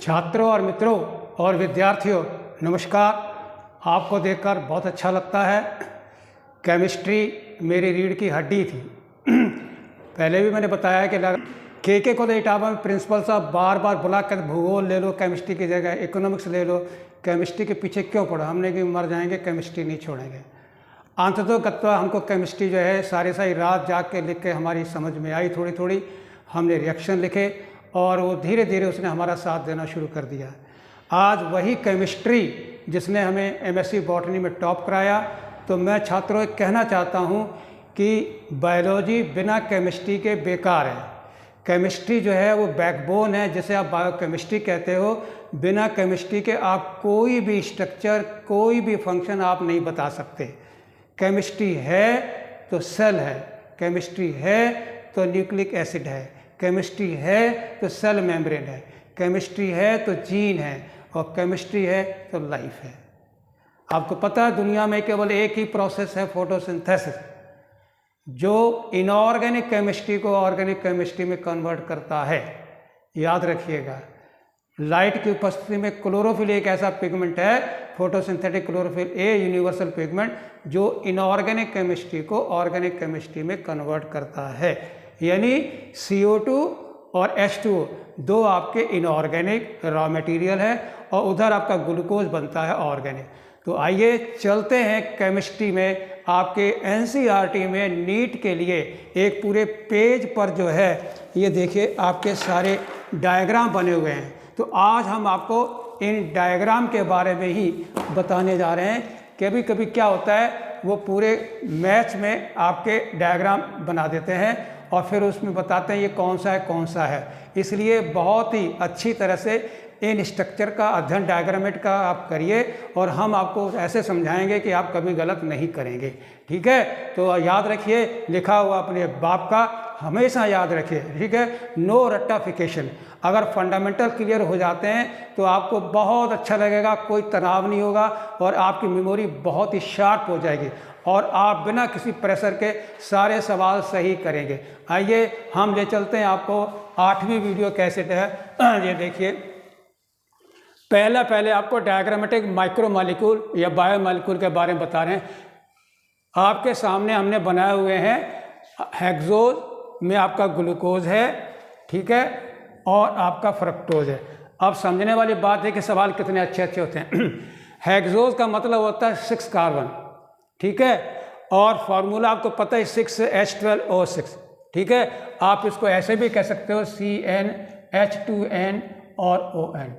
छात्रों और मित्रों और विद्यार्थियों नमस्कार। आपको देखकर बहुत अच्छा लगता है। केमिस्ट्री मेरी रीढ़ की हड्डी थी। पहले भी मैंने बताया कि के को इटावा में प्रिंसिपल साहब बार बार बुला कर भूगोल ले लो, केमिस्ट्री की जगह इकोनॉमिक्स ले लो, केमिस्ट्री के पीछे क्यों पढ़ो। हमने कि मर जाएंगे, केमिस्ट्री नहीं छोड़ेंगे। अंततोगत्वा हमको केमिस्ट्री जो है सारी रात जाग के लिख के हमारी समझ में आई। थोड़ी थोड़ी हमने रिएक्शन लिखे और वो धीरे धीरे उसने हमारा साथ देना शुरू कर दिया। आज वही केमिस्ट्री जिसने हमें एमएससी बॉटनी में टॉप कराया। तो मैं छात्रों को कहना चाहता हूँ कि बायोलॉजी बिना केमिस्ट्री के बेकार है। केमिस्ट्री जो है वो बैकबोन है, जिसे आप बायोकेमिस्ट्री कहते हो। बिना केमिस्ट्री के आप कोई भी स्ट्रक्चर, कोई भी फंक्शन आप नहीं बता सकते। केमिस्ट्री है तो सेल है, केमिस्ट्री है तो न्यूक्लिक एसिड है, केमिस्ट्री है तो सेल मेम्ब्रेन है, केमिस्ट्री है तो जीन है, और केमिस्ट्री है तो लाइफ है। आपको पता है दुनिया में केवल एक ही प्रोसेस है, फोटोसिंथेसिस, जो इनऑर्गेनिक केमिस्ट्री को ऑर्गेनिक केमिस्ट्री में कन्वर्ट करता है। याद रखिएगा, लाइट की उपस्थिति में क्लोरोफिल एक ऐसा पिगमेंट है, photosynthetic chlorophyll a universal pigment, जो इनऑर्गेनिक केमिस्ट्री को ऑर्गेनिक केमिस्ट्री में कन्वर्ट करता है। यानी CO2 और H2O दो आपके इनऑर्गेनिक रॉ मटेरियल है, और उधर आपका ग्लूकोज बनता है ऑर्गेनिक। तो आइए चलते हैं केमिस्ट्री में। आपके NCERT में नीट के लिए एक पूरे पेज पर जो है ये देखिए आपके सारे डायग्राम बने हुए हैं। तो आज हम आपको इन डायग्राम के बारे में ही बताने जा रहे हैं। कभी कभी क्या होता है, वो पूरे मैथ्स में आपके डायग्राम बना देते हैं और फिर उसमें बताते हैं ये कौन सा है कौन सा है। इसलिए बहुत ही अच्छी तरह से इन स्ट्रक्चर का अध्ययन, डायग्रामेट का आप करिए, और हम आपको ऐसे समझाएंगे कि आप कभी गलत नहीं करेंगे। ठीक है, तो याद रखिए, लिखा हुआ अपने बाप का हमेशा याद रखिए। ठीक है, नो रट्टाफिकेशन। अगर फंडामेंटल क्लियर हो जाते हैं तो आपको बहुत अच्छा लगेगा, कोई तनाव नहीं होगा, और आपकी मेमोरी बहुत ही शार्प हो जाएगी, और आप बिना किसी प्रेशर के सारे सवाल सही करेंगे। आइए हम ले चलते हैं आपको 8वीं वीडियो कैसेट है। ये देखिए, पहले आपको डायग्रामेटिक माइक्रोमॉलिक्यूल या बायोमॉलिक्यूल के बारे में बता रहे हैं। आपके सामने हमने बनाए हुए हैं, हेक्सोज में आपका ग्लूकोज है, ठीक है, और आपका फ्रक्टोज है। अब समझने वाली बात है कि सवाल कितने अच्छे अच्छे होते हैं। हेक्सोज का मतलब होता है 6 कार्बन, ठीक है, और फॉर्मूला आपको पता है 6H12O6, ठीक है। आप इसको ऐसे भी कह सकते हो CnH2n और ON,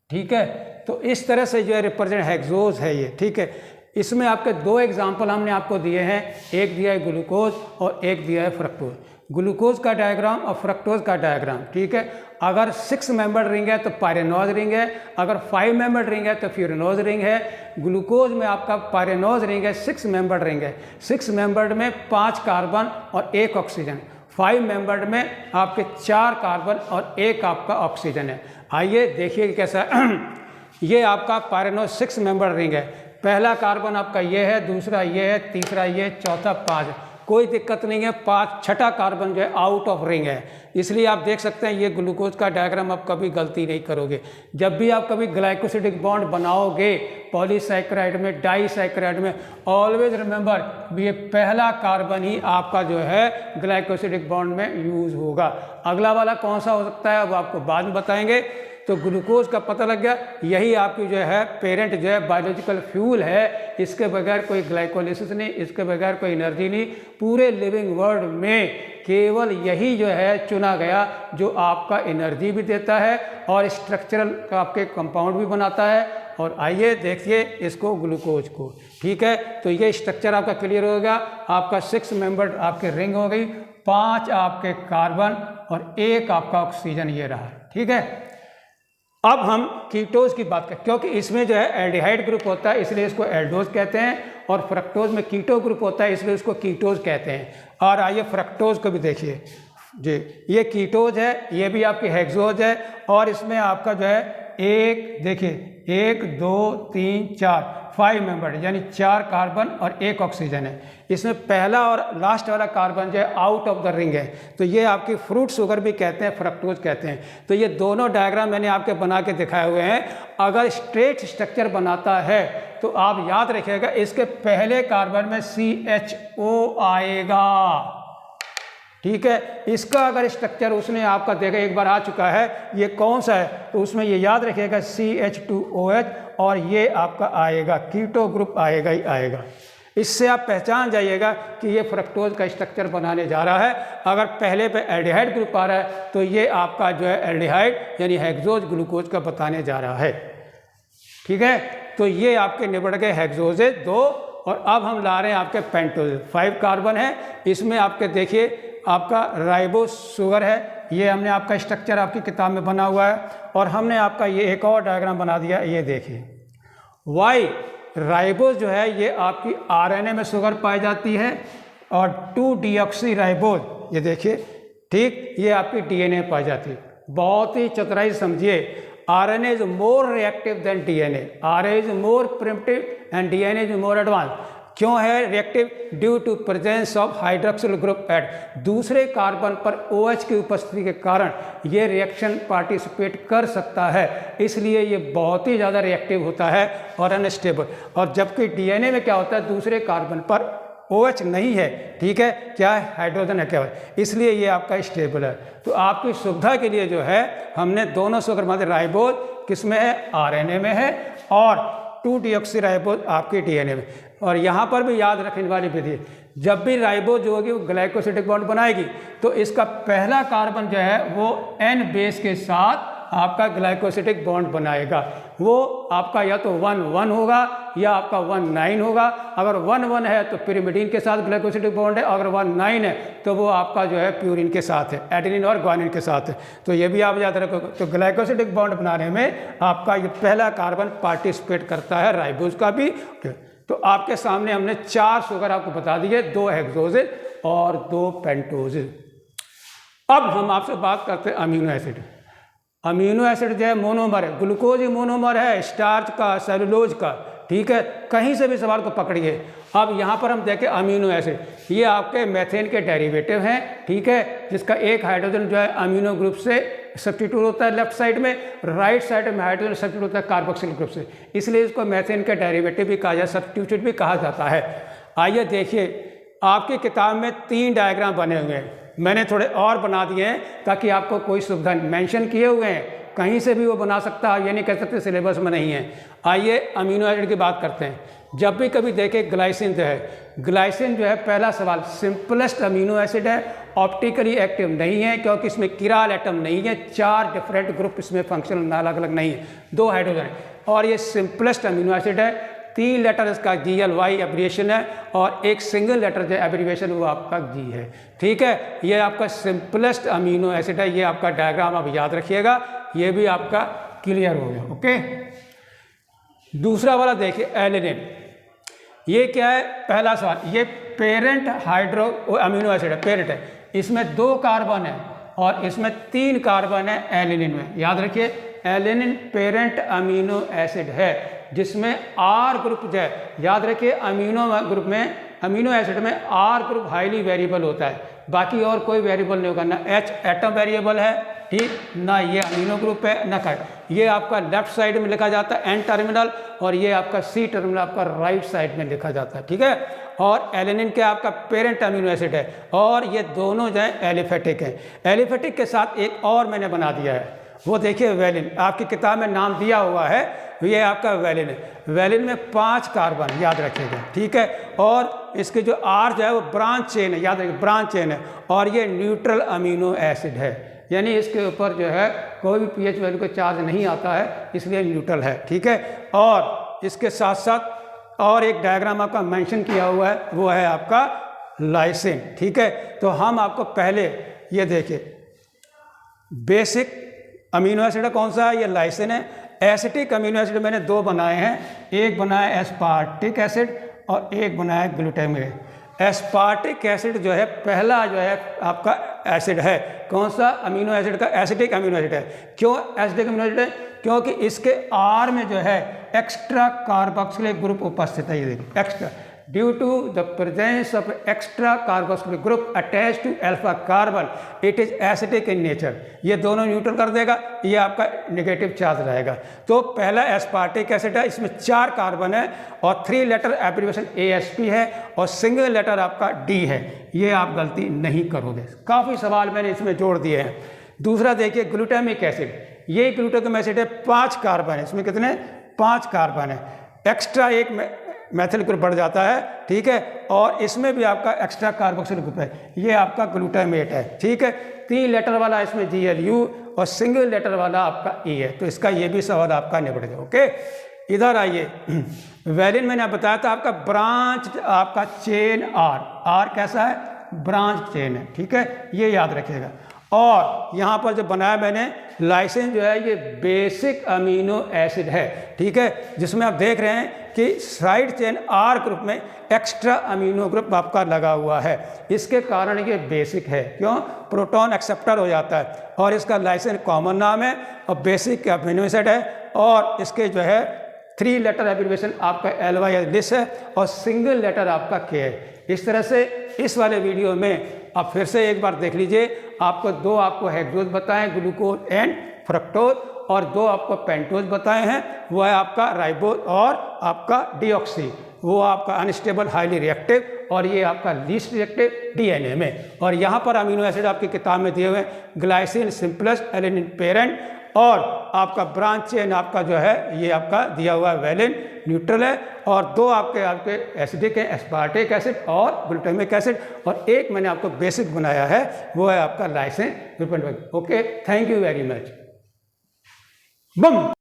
ठीक है। तो इस तरह से जो है रिप्रेजेंट हेक्सोज है ये, ठीक है। इसमें आपके 2 एग्जाम्पल हमने आपको दिए हैं, एक दिया है ग्लूकोज और एक दिया है फ्रक्टोज। ग्लूकोज का डायग्राम और फ्रक्टोज का डायग्राम, ठीक है। अगर 6 मेंबर्ड रिंग है तो पायरेनोज रिंग है, अगर 5 मेंबर्ड रिंग है तो फ्यूरेनोज रिंग है। ग्लूकोज में आपका पायरेनोज रिंग है, 6 मेंबर्ड रिंग है। 6 मेंबर्ड में 5 कार्बन और 1 ऑक्सीजन, 5 मेंबर्ड में आपके 4 कार्बन और 1 आपका ऑक्सीजन है। आइए देखिए कैसा। ये आपका पायरेनोज 6 मेंबर्ड रिंग है। पहला कार्बन आपका ये है, दूसरा ये है, तीसरा ये, चौथा 5। कोई दिक्कत नहीं है। 5 छठा कार्बन जो है आउट ऑफ रिंग है, इसलिए आप देख सकते हैं ये ग्लूकोज का डायग्राम आप कभी गलती नहीं करोगे। जब भी आप कभी ग्लाइकोसिडिक बॉन्ड बनाओगे पॉलीसैकेराइड में, डाईसैकेराइड में, ऑलवेज रिमेंबर ये पहला कार्बन ही आपका जो है ग्लाइकोसिडिक बॉन्ड में यूज होगा। अगला वाला कौन सा हो सकता है वो आपको बाद में बताएंगे। तो ग्लूकोज का पता लग गया, यही आपकी जो है पेरेंट जो है बायोलॉजिकल फ्यूल है। इसके बगैर कोई ग्लाइकोलिसिस नहीं, इसके बगैर कोई एनर्जी नहीं। पूरे लिविंग वर्ल्ड में केवल यही जो है चुना गया जो आपका एनर्जी भी देता है और स्ट्रक्चरल आपके कंपाउंड भी बनाता है। और आइए देखिए इसको, ग्लूकोज को, ठीक है। तो ये स्ट्रक्चर आपका क्लियर हो गया। आपका 6 मेंबर्ड आपके रिंग हो गई, 5 आपके कार्बन और 1 आपका ऑक्सीजन, ये रहा, ठीक है। अब हम कीटोज की बात करें, क्योंकि इसमें जो है एल्डिहाइड ग्रुप होता है इसलिए इसको एल्डोज कहते हैं, और फ्रक्टोज में कीटो ग्रुप होता है इसलिए इसको कीटोज कहते हैं। और आइए फ्रक्टोज को भी देखिए जी, ये कीटोज है, ये भी आपकी हेक्सोज है, और इसमें आपका जो है एक देखिए 1 2 3 4 5 मेंबर, यानी 4 कार्बन और 1 ऑक्सीजन है। इसमें पहला और लास्ट वाला कार्बन जो है आउट ऑफ द रिंग है, तो ये आपकी फ्रूट शुगर भी कहते हैं, फ्रक्टोज कहते हैं। तो ये दोनों डायग्राम मैंने आपके बना के दिखाए हुए हैं। अगर स्ट्रेट स्ट्रक्चर बनाता है तो आप याद रखिएगा इसके पहले कार्बन में CHO आएगा, ठीक है। इसका अगर स्ट्रक्चर उसने आपका देखा एक बार आ चुका है, ये कौन सा है, तो उसमें ये याद रखिएगा CH2OH, और ये आपका आएगा कीटो ग्रुप आएगा ही आएगा। इससे आप पहचान जाइएगा कि ये फ्रक्टोज का स्ट्रक्चर बनाने जा रहा है। अगर पहले पे एल्डिहाइड ग्रुप आ रहा है तो ये आपका जो है एल्डिहाइड यानी हेक्सोज ग्लूकोज का बताने जा रहा है, ठीक है। तो ये आपके निबट गए हेक्सोजेज 2, और अब हम ला रहे हैं आपके पेंटोज। 5 कार्बन है, इसमें आपके देखिए आपका राइबोस शुगर है, ये हमने आपका स्ट्रक्चर आपकी किताब में बना हुआ है। और हमने आपका ये एक और डायग्राम बना दिया, ये देखिए वाई राइबोस जो है ये आपकी RNA में शुगर पाई जाती है, और 2-डीऑक्सी राइबोस ये देखिए, ठीक, ये आपकी DNA पाई जाती है। बहुत ही चतुराई समझिए, RNA is more reactive than DNA, RNA is more primitive and DNA is more advance. क्यों है reactive? Due to presence of hydroxyl group at, दूसरे कार्बन पर OH की उपस्थिति के कारण ये रिएक्शन पार्टिसिपेट कर सकता है, इसलिए ये बहुत ही ज़्यादा रिएक्टिव होता है और अनस्टेबल। और जबकि DNA में क्या होता है, दूसरे कार्बन पर OH नहीं है, ठीक है, क्या है, हाइड्रोजन है केवल, इसलिए ये आपका स्टेबल है। तो आपकी सुविधा के लिए जो है हमने दोनों शुगर मान राइबोज किस में है, RNA में है, और 2-डीऑक्सी राइबोज आपकी DNA में। और यहाँ पर भी याद रखने वाली विधि, जब भी राइबोज जो होगी वो ग्लाइकोसिडिक बॉन्ड बनाएगी, तो इसका पहला कार्बन जो है वो N बेस के साथ आपका ग्लाइकोसिडिक बॉन्ड बनाएगा। वो आपका या तो 1-1 होगा या आपका 1-9 होगा। अगर 1-1 है तो पिरिमिडीन के साथ ग्लाइकोसिडिक बॉन्ड है, अगर 1-9 है तो वो आपका जो है प्यूरिन के साथ है, एडेनिन और ग्वानिन के साथ है। तो ये भी आप याद रखो। तो ग्लाइकोसिडिक बॉन्ड बनाने में आपका ये पहला कार्बन पार्टिसिपेट करता है, राइबोज का भी। तो आपके सामने हमने 4 शुगर आपको बता दिए, 2 हेक्सोजेज और 2 पेंटोजेज। अब हम आपसे बात करते हैं अमीनो एसिड। अमीनो एसिड जो है मोनोमर है, ग्लूकोज ही मोनोमर है, स्टार्च का, सेलुलोज का, ठीक है। कहीं से भी सवाल को पकड़िए। अब यहाँ पर हम देखें अमीनो एसिड, ये आपके मेथेन के डेरिवेटिव हैं, ठीक है, जिसका एक हाइड्रोजन जो है अमीनो ग्रुप से सब्स्टिट्यूट होता है लेफ्ट साइड में, राइट साइड में हाइड्रोजन सब्स्टिट्यूट होता है कार्बोक्सिल ग्रुप से, इसलिए इसको मेथेन के डेरिवेटिव भी कहा जाता है, सब्स्टिट्यूट भी कहा जाता है। आइए देखिए, आपकी किताब में 3 डायग्राम बने हुए हैं, मैंने थोड़े और बना दिए हैं ताकि आपको कोई सुविधा मेंशन किए हुए हैं, कहीं से भी वो बना सकता है, ये नहीं कह सकते सिलेबस में नहीं है। आइए अमीनो एसिड की बात करते हैं। जब भी कभी देखें ग्लाइसिन जो है, ग्लाइसिन जो है पहला सवाल सिंपलेस्ट अमीनो एसिड है, ऑप्टिकली एक्टिव नहीं है क्योंकि इसमें किराल एटम नहीं है, 4 डिफरेंट ग्रुप इसमें फंक्शनल अलग अलग नहीं है, 2 हाइड्रोजन है, और ये सिंपलेस्ट अमीनो एसिड है। 3 लेटर इसका GLY एब्रिएशन है, और एक सिंगल लेटर जो एब्रिएशन वो आपका G है, ठीक है। ये आपका सिंपलेस्ट अमीनो एसिड है, ये आपका डायग्राम आप याद रखिएगा, ये भी आपका क्लियर हो गया, ओके। दूसरा वाला देखिए एलेनिन, ये क्या है, पहला सवाल, ये पेरेंट हाइड्रो अमीनो एसिड है, पेरेंट है, इसमें 2 कार्बन है और इसमें 3 कार्बन है एलेनिन में, याद रखिए एलेनिन पेरेंट अमीनो एसिड है, जिसमें R ग्रुप जो है, याद रखिए अमीनो ग्रुप में, अमीनो एसिड में R ग्रुप हाईली वेरिएबल होता है, बाकी और कोई वेरिएबल नहीं होगा, ना H एटम वेरिएबल है, ठीक, ना ये अमीनो ग्रुप है, ना कार्ड। ये आपका लेफ्ट साइड में लिखा जाता है N टर्मिनल, और ये आपका C टर्मिनल आपका राइट साइड में लिखा जाता है, ठीक है। और एलेनिन क्या आपका पेरेंट अमीनो एसिड है, और ये दोनों जो है एलिफेटिक हैं। एलिफेटिक के साथ एक और मैंने बना दिया है, वो देखिए वैलिन, आपकी किताब में नाम दिया हुआ है, ये आपका वैलिन है। वैलिन में 5 कार्बन, याद रखिएगा, ठीक है। और इसके जो R जो है वो ब्रांच चेन है, याद रखिए ब्रांच चेन है, और ये न्यूट्रल अमीनो एसिड है, यानी इसके ऊपर जो है कोई भी pH वैल्यू का चार्ज नहीं आता है, इसलिए न्यूट्रल है, ठीक है। और इसके साथ साथ और एक डायग्राम आपका मेंशन किया हुआ है, वो है आपका लाइसिन, ठीक है। तो हम आपको पहले ये देखिए, बेसिक अमीनो एसिड कौन सा है, ये लाइसिन है। एसिटिक अमीनो एसिड मैंने 2 बनाए हैं, एक बनाया एस्पार्टिक एसिड और एक बनाया ग्लूटामेट। एस्पार्टिक एसिड जो है पहला जो है आपका एसिड है, कौन सा अमीनो एसिड का, एसिटिक अमीनो एसिड है। क्यों एसिटिक अमीनो एसिड है, क्योंकि इसके आर में जो है एक्स्ट्रा कार्बोक्सिलिक ग्रुप उपस्थित है। ये देखिए extra, due to the presence of extra carboxylic group attach to alpha carbon it is acidic in nature. ये दोनों न्यूट्रल कर देगा, ये आपका नेगेटिव चार्ज रहेगा। तो पहला एस्पार्टिक एसिड है, इसमें 4 कार्बन है और 3 लेटर एब्रिविएशन ASP है और सिंगल लेटर आपका D है। ये आप गलती नहीं करोगे। काफ़ी सवाल मैंने इसमें जोड़ दिए हैं। दूसरा देखिए ग्लूटामिक एसिड, ये ग्लूटामिक एसिड है, 5 कार्बन है, इसमें कितने 5 कार्बन है, एक्स्ट्रा एक मैथिल ग्रुप बढ़ जाता है, ठीक है, और इसमें भी आपका एक्स्ट्रा कार्बोक्सिलिक ग्रुप है, ये आपका ग्लूटामेट है, ठीक है। 3 लेटर वाला इसमें GLU और सिंगल लेटर वाला आपका E है। तो इसका ये भी सवाल आपका निपट गया। ओके, इधर आइए, वैलिन मैंने बताया था आपका ब्रांच, आपका चेन R कैसा है, ब्रांच चेन है, ठीक है, ये याद रखिएगा। और यहाँ पर जो बनाया मैंने लाइसिन जो है ये बेसिक अमीनो एसिड है, ठीक है, जिसमें आप देख रहे हैं कि साइड चेन R ग्रुप में एक्स्ट्रा अमीनो ग्रुप आपका लगा हुआ है। इसके कारण ये बेसिक है, क्यों, प्रोटॉन एक्सेप्टर हो जाता है और इसका लाइसिन कॉमन नाम है और बेसिक अमीनो एसिड है और इसके जो है 3 लेटर एब्रिविएशन आपका LY लिस है और सिंगल लेटर आपका K है। इस तरह से इस वाले वीडियो में आप फिर से एक बार देख लीजिए, आपको 2 आपको हेक्सोज बताए, ग्लूकोज एंड फ्रक्टोज, और 2 आपको पेंटोज बताए हैं, वो है आपका राइबोज और आपका डीऑक्सी, वो आपका अनस्टेबल हाईली रिएक्टिव और ये आपका लीस्ट रिएक्टिव DNA में। और यहाँ पर अमीनो एसिड आपकी किताब में दिए हुए हैं, ग्लाइसिन सिंप्लेक्स, एलेनिन पेरेंट, और आपका ब्रांच चेन आपका जो है ये आपका दिया हुआ है वैलिन न्यूट्रल है, और 2 आपके एसिडिक है, एस्पार्टिक एसिड और ग्लूटामिक एसिड, और एक मैंने आपको बेसिक बनाया है वो है आपका lysine. Okay, thank you very much. Bomb.